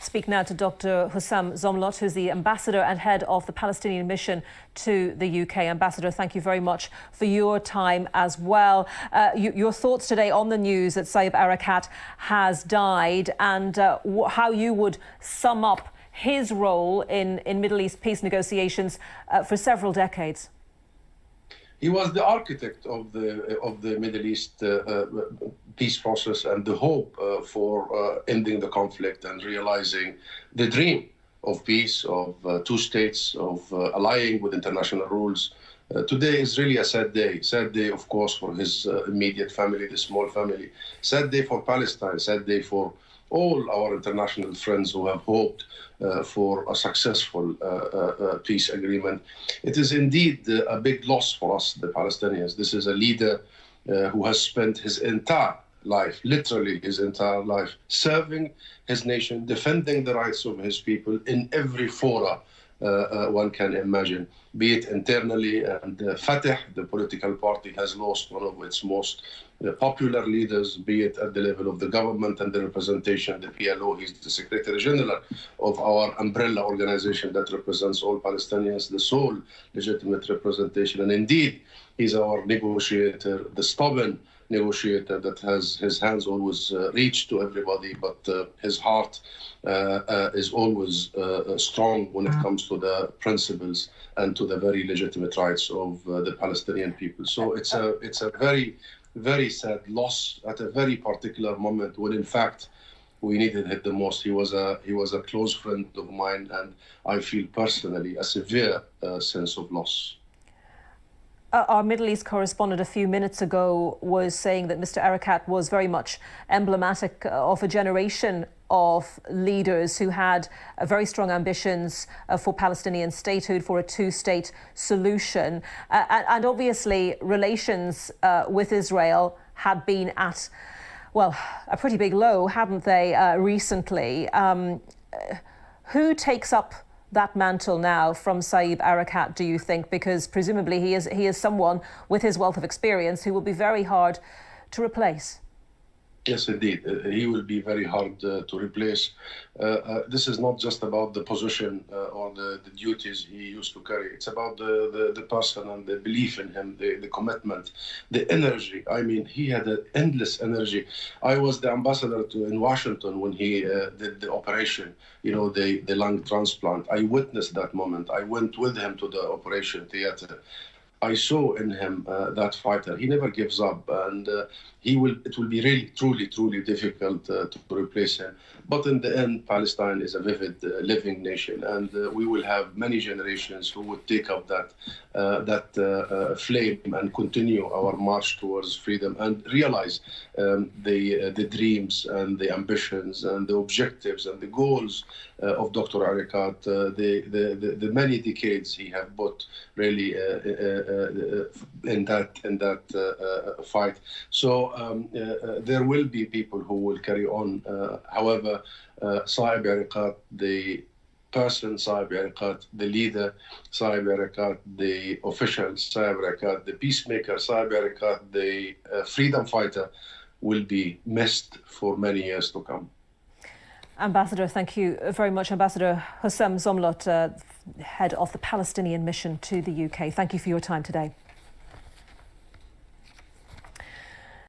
speak now to Dr. Husam Zomlot, who's the ambassador and head of the Palestinian mission to the UK. Ambassador, thank you very much for your time as well. Your thoughts today on the news that Saeb Erekat has died, and how you would sum up his role in Middle East peace negotiations for several decades. He was the architect of the Middle East peace process and the hope for ending the conflict and realizing the dream of peace, of two states, of allying with international rules. Today is really a sad day. Sad day, of course, for his immediate family, the small family. Sad day for Palestine. Sad day for all our international friends who have hoped for a successful peace agreement. It is indeed a big loss for us, the Palestinians. This is a leader who has spent his entire life, literally his entire life, serving his nation, defending the rights of his people in every fora one can imagine, be it internally. And Fatah, the political party, has lost one of its most popular leaders, be it at the level of the government and the representation, the PLO. He's the Secretary General of our umbrella organization that represents all Palestinians, the sole legitimate representation. And indeed, he's our negotiator, the stubborn negotiator that has his hands always reach to everybody, but his heart is always strong when it comes to the principles and to the very legitimate rights of the Palestinian people. So it's a very, very sad loss at a very particular moment when, in fact, we needed him the most. He was a close friend of mine, and I feel personally a severe sense of loss. Our Middle East correspondent a few minutes ago was saying that Mr. Erekat was very much emblematic of a generation of leaders who had very strong ambitions for Palestinian statehood, for a two-state solution. And obviously relations with Israel had been at, well, a pretty big low, hadn't they, recently? Who takes up that mantle now from Saeb Erekat, do you think? Because presumably he is someone with his wealth of experience who will be very hard to replace. Yes, indeed. He will be very hard to replace. This is not just about the position or the duties he used to carry. It's about the person and the belief in him, the commitment, the energy. I mean, he had an endless energy. I was the ambassador in Washington when he did the operation, the lung transplant. I witnessed that moment. I went with him to the operation theater. I saw in him that fighter. He never gives up, and it will be really, truly difficult to replace him. But in the end, Palestine is a vivid, living nation, and we will have many generations who would take up that flame and continue our march towards freedom and realize the dreams and the ambitions and the objectives and the goals of Dr. Erekat, the many decades he have put really in that fight. So there will be people who will carry on. However, Saeb Erekat, the person Saeb Erekat, the leader Saeb Erekat, the official Saeb Erekat, the peacemaker Saeb Erekat, the freedom fighter, will be missed for many years to come. Ambassador, thank you very much. Ambassador Husam Zomlot, head of the Palestinian mission to the UK. Thank you for your time today.